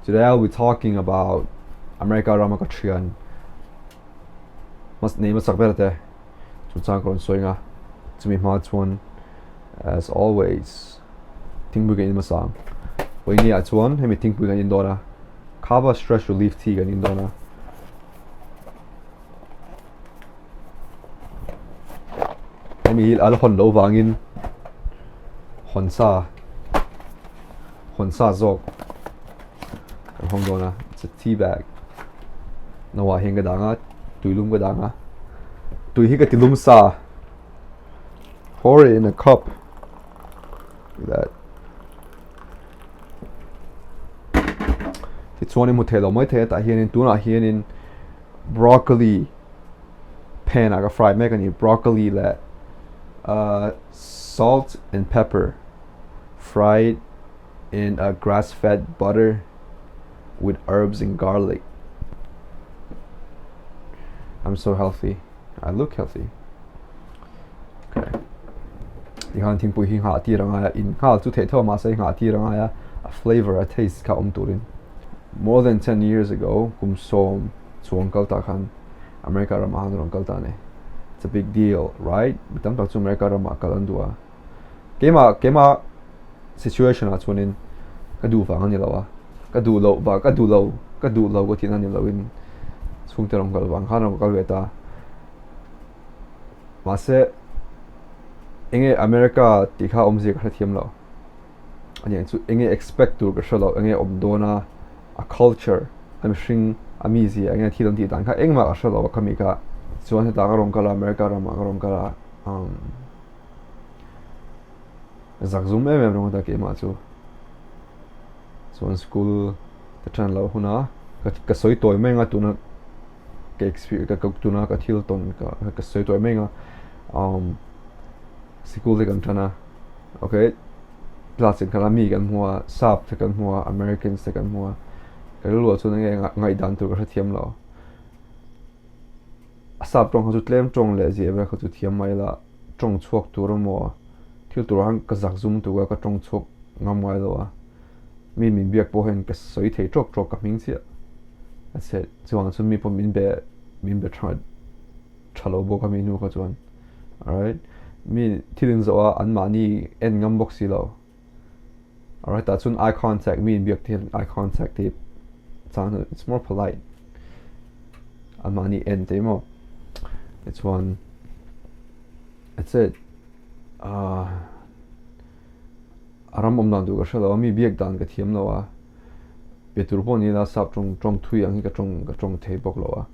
Today I'll be talking about America Ramakotrian. Must name a sakberte. Tutsankron soinga. To me one as always. Think we in masang. We need at one, hemi think we in dona. Kava stress relief tea in dona. Hemi al hon lo wangin. Honsa zog. Hong dona. It's a tea bag. Nawa hinga danga. Tuilum ga danga. Tui higa tilum sa. Pour it in a cup. Look at that. It's one mutelo. My tet I hear in tuna here in broccoli pan. I got fried megan broccoli let salt and pepper fried in a grass-fed butter with herbs and garlic. I'm so healthy. I look healthy. Okay. You can't think puhin ha ti ranga in ha to te to ma sai ha ti ranga a flavor, a taste ka turin. More than 10 years ago, kum som chuang kalta khan America ramahan rong kalta ne. It's a big deal, right? Bitam ta chu America rama kalandua. Kema situation a chunin ka du fa ngani lawa. Ka du lo go tin ani lawin. Chung te rong kal wang khan rong kal weta. Mase enge America tikha omzi ka thiam lo. Ani chu enge expect to ka shalo enge omdona a culture I'm shing amizi enge thilon ti dan kha engma ka shalo kamika chuan ta ka rong kala America rama ka rong kala zakzum rong ta ke ma chu chuan school ta chan lo huna ka soi toy menga tuna ke experience ka tuna ka thil ton ka soi toy menga school de kan chana okay class in kalami kan hua sap te kan hua Americans te kan hua ka lu chu ngai dan tu ka thiam lo sap tong chu tlem tong le je ba chu thiam mai la tong chuak tur mo thil tur hang ka zak zum tu ka tong chuak ngam mai lo mi biak po hen ka soi thei trok ka ming chia that's it chuan chu mi po min be chalo bo ka mi nu ka chuan alright mi thilin zo an mani en ngam boxi lo alright that's when eye contact me and biak til eye contact tape it's more polite an mani en demo it's one that's it aram omdan du ka shalo mi biak dan ka thiam lo betur po ni la sap trong thui ang ka trong thei bok lo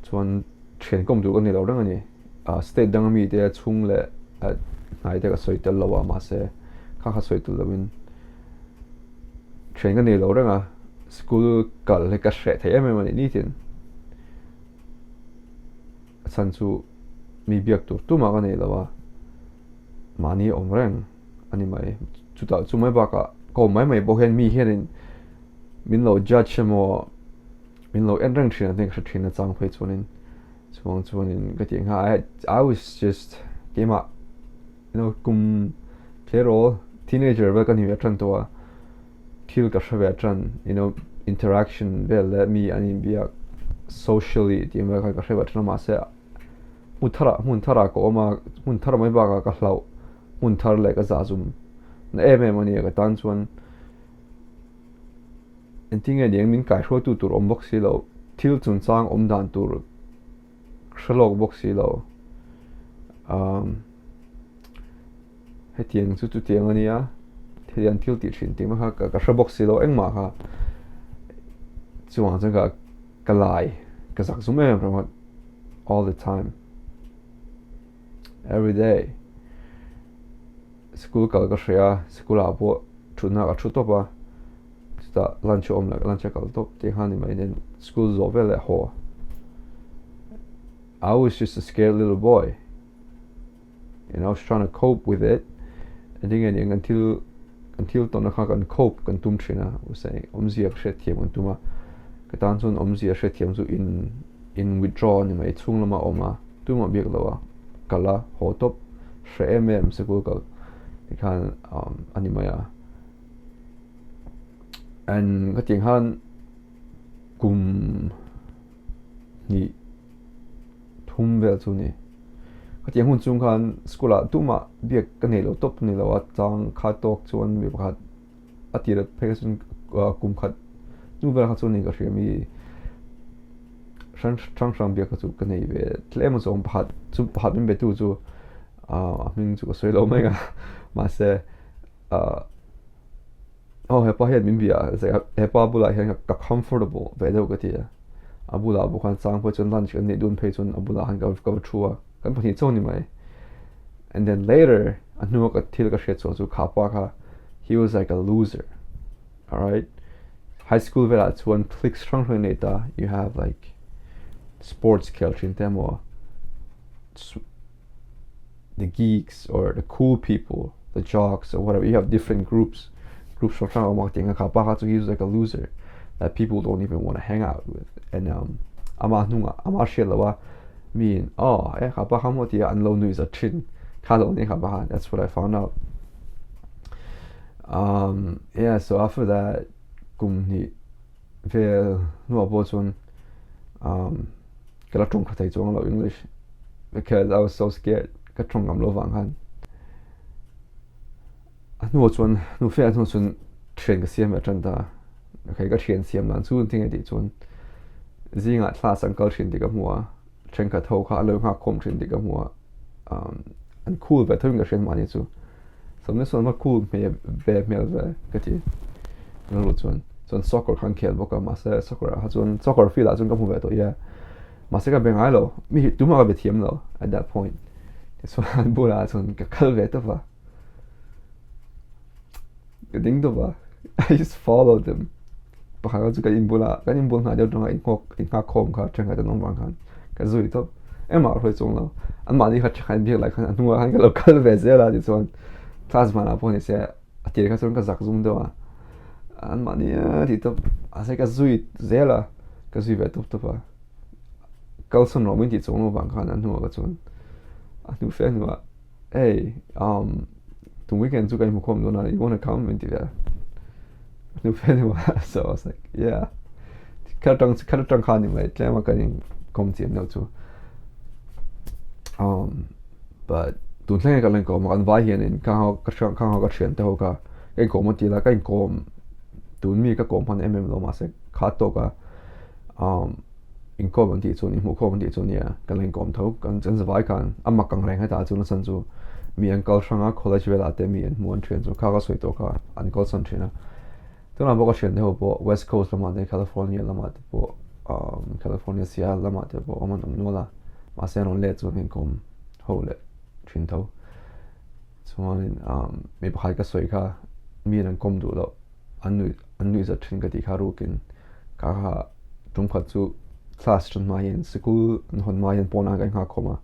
chuan chen kom du ka ni lo rang ani state dang mi te chung le ngai te ka soi tel lo ma se kha soi tu lawin chen ka ni lo rang school kal le ka hre thei em mani ni tin san chu mi biak tu ma ka nei lo mani om rang ani mai chu ta chu mai ba ka ko mai bo hen mi hen min lo judge mo min lo en rang thina thing thina chang phei chunin chuan in getting I was just came up kum play teenager ba kan hi tran to thil ka shave tran interaction well let me ani bia socially ti ma ka shave tran ma se mun thara ko ma mun thara mai ba ka hlau mun thar le ka za zum na mani ka tan chuan en tinga ding min kai hro tu tur box si lo thil chun chang dan tur shalok boxi lo hetiang chu tiang ania thelian thil ti thin ti ma ka boxi lo engma kha chuang changa kalai ka zak zum from all the time every day school kal ka shya school a bo thuna ka thu to ba sta lunch kal top ti hani mai den school zo vele ho I was just a scared little boy. And I was trying to cope with it. And then until tona kan cope kan tum trina was saying omzia shet thiam kan tuma ka tan chun omzia shet thiam chu in withdraw ni mai chung lama oma tuma biak lawa kala ho top shre se ko kal kan animaya and cái tiếng han cùng ni thum về chu ni cái tiếng hun chung khan school tu ma biak cái này lo top ni lo chang kha tok chuan mi pakhat atira person kum khat nu ver kha chu ni ka mi sang biak chu cái này về tlem so pakhat chu pakhat min be tu chu mình chu soi lo mai ga ma se hepa hian min bia hepa bula hian ka comfortable ve do ka tia abula bu khan sang po chon lunch kan ne dun phei chon abula han ka thua kan pani chon ni mai and then later anu ka thil ka shet chu khapa kha he was like a loser, all right. High school vela chuan click strong neta you have like sports culture in them or the geeks or the cool people, the jocks or whatever. You have different groups from Shanghai marketing. So he was like a loser that people don't even want to hang out with. And ama shelawa mean anlo nu is a chin. That's what I found out. Yeah, so after that kumni ve nu abotun kala chung khatai chung lo English because I was so scared. Ka chung am lo wang han nu chuan nu fe nu chun train ka siam atan da kai ka train siam lan chu thing ati chun zinga class uncle thin diga mua train ka tho kha lo kha khom thin diga mua and cool ve thung ka train mani chu so ne so ma cool me ve ka ti nu chuan soccer khan khel boka ma se soccer ha chun soccer field a chun ka mu ve to ya ma se ka be ngai lo mi tu ma ka be thiam lo at that point so an bula chun ka khal ve to va cái ding to ba I just followed them pakha chu ka imbul na de dong in ka khom kha changa de nong bang khan ka zui to ema roi chung lo an ma ni kha khan bi la khan anu han ka local ve zela di chuan class man apon se atir ka chung ka zak zum do an ma ni di to ase ka zui zela ka zui ve to ba kal son ro min ti chung lo bang khan anu ka chun anu fe nu hey the weekend took him come no you want to come into there no anyway so I was like yeah karatang khani mai tlema kanin kom ti no too but tun thleng ka len ko ma kan vai hian in ka ha ka thian te ho ka kai ko mo ti la kai kom tun mi ka kom han lo ma se kha to ka in ko ban ti chu ni mo ko ban ti chu ni ka len kom tho kan chen za vai kan amma kang reng ha ta chu na san chu mi uncle shanga college vela te mi en mon train so ka soi to ka uncle son china to na bo ka chen ho bo west coast lama de California lama de bo California sia lama de bo amon no la ma se non le chu nin kom ho le chin to so mi ba ka soi ka mi en kom du lo anu za chin ka ti kha ru kin ka ha tum kha chu class chun ma yen school hon ma yen pona ga ha koma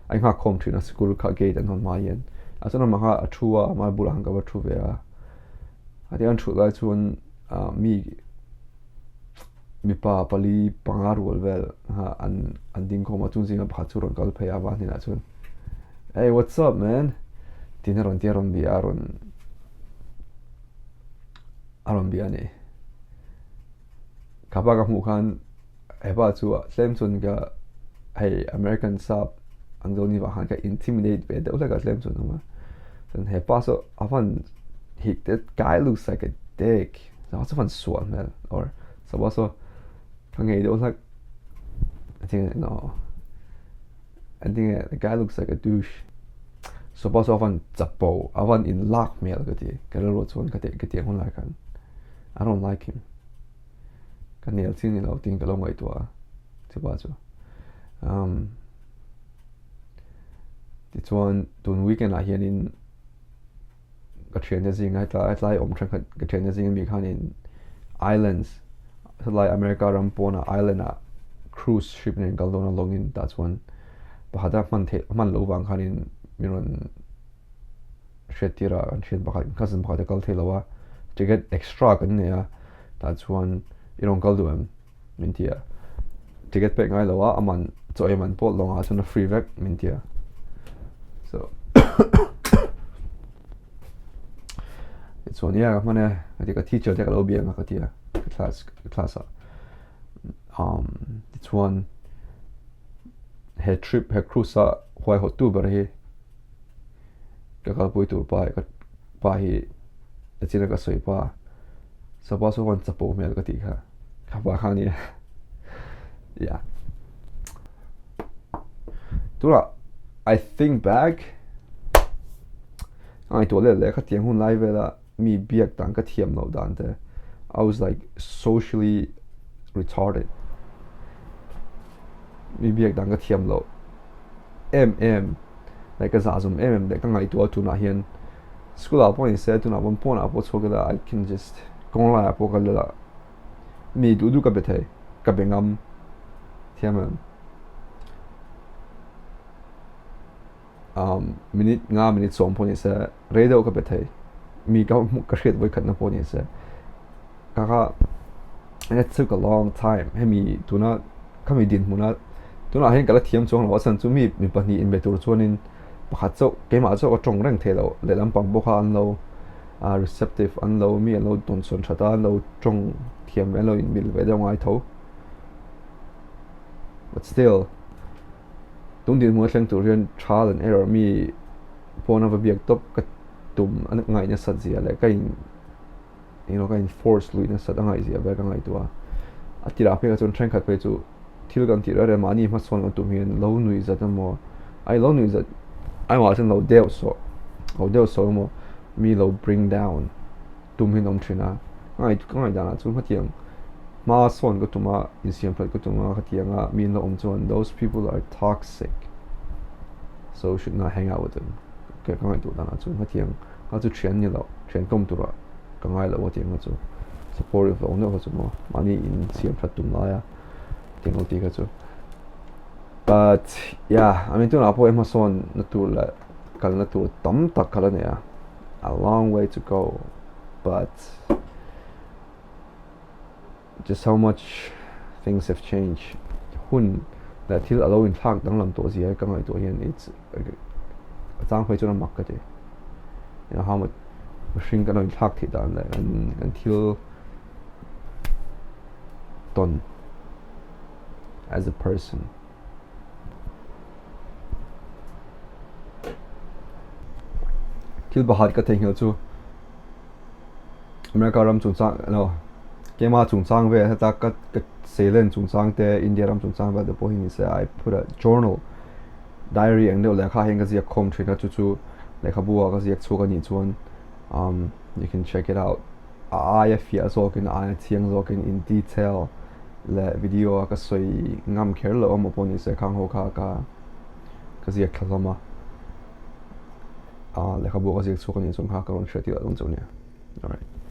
anh ha kom thina school ka gate an ma yen asana ma ha athua ma bula hanga ba thu ve a ati an thu lai chuan mi pa pali pangar wal vel ha an ding ko ma chung jinga pha chu ron kal phei a wa ni na chun hey what's up man tinaron tiaron bi aron bi ani ka ba ka mu khan e ba chu tlem chun ga hey American sub ang doni ba han ka intimidate be de la tlem chun ma then he paso afan that guy looks like a dick so what's fun swan man or so also pangay do like I think the guy looks like a douche so also afan zapo afan in lock me ka ti ka ro chun ka ti hon la kan I don't like him kan niel sin ni lo ting ka lo ngai to ti ba chu it's one dun weekend a hian in ka train zing ai tlai tran ka train zing mi khan in islands like America Rampona island a cruise ship in Galdona longin that's one bahada man lo wang khan in miron shetira and shet bahad cousin bahada kal thelawa to get extra kan ne that's one you don't go do him mintia to get back ngai lawa aman choi man pot longa chuna free vec mintia so so yeah mana cái teacher cái lâu biếng cái class it's one head trip head cruise hoài hot tu bari cái bui tu pa hi chỉ cái soi pa suppose one chapo mel cái ti kha ba khang ni yeah tu la I think back ai tu le cái tiếng hun live là mi biếc tang cái thiam lo dan te I was like socially retarded mi biếc tang cái thiam lo like cái giả dùm để cái ngày tu na hiền school à point se tu na bon pon à pot so cái I can just con la po cái là mi du cái bete cái bengam thiam minute som pon se radio cái bete mi cái shit với khát na pon se kaka and it took a long time hemi tuna kami din muna tuna hen kala thiam chong lo san chu mi pani in betur chuanin pakhat chau keima chau atong rang thelo le lampang bokha an lo receptive an lo mi an lo ton son thata an lo tong thiam an lo in mil ve dang ai tho but still tung din mo thleng tur hian trial and error mi phone of a biak top ka tum an ngai na sat zia le kain kain force lui na sat angai zia ba ka ngai tua atira pe ka chon thren khat pe chu thil kan tira re mani ma son tum hian lo nui zat mo ai lo nui zat ai wa chen lo deu so mo mi lo bring down tum hin om thina ngai dana chu ma tiang ma son ko tuma in siam plat ko tuma ka tianga mi lo om chuan those people are toxic so should not hang out with them ke ka ngai tu dana chu ma tiang ka chu thian ni lo thian kom tu ra ka ngai lo tiang chu supportive lo no chu mo mani in siam plat tum la ya tiang lo ti ka chu but yeah I mean tu na po em son na tu la kal na tu tam tak kala ne ya a long way to go but just how much things have changed hun la thil alo in thak dang lam to zia ka ngai to hian it's chang phai chu na mak ka te how much machine kan in thak thi dan la until ton as a person thil bahar ka theng chu America ram chung chang no kema chung chang ve ta ka selen chung chang te India ram chung chang ba de po hin se I put a journal diary ang no la kha heng ka zia khom thina chu la kha buwa ka zia chu ka ni chuan you can check it out I feel so can I thiang zo can in detail la video ka soi ngam kher lo mo poni se khang ho kha ka zia khalama la kha buwa ka zia chu ka ni chung kha ka ron shati la dong chu ne all right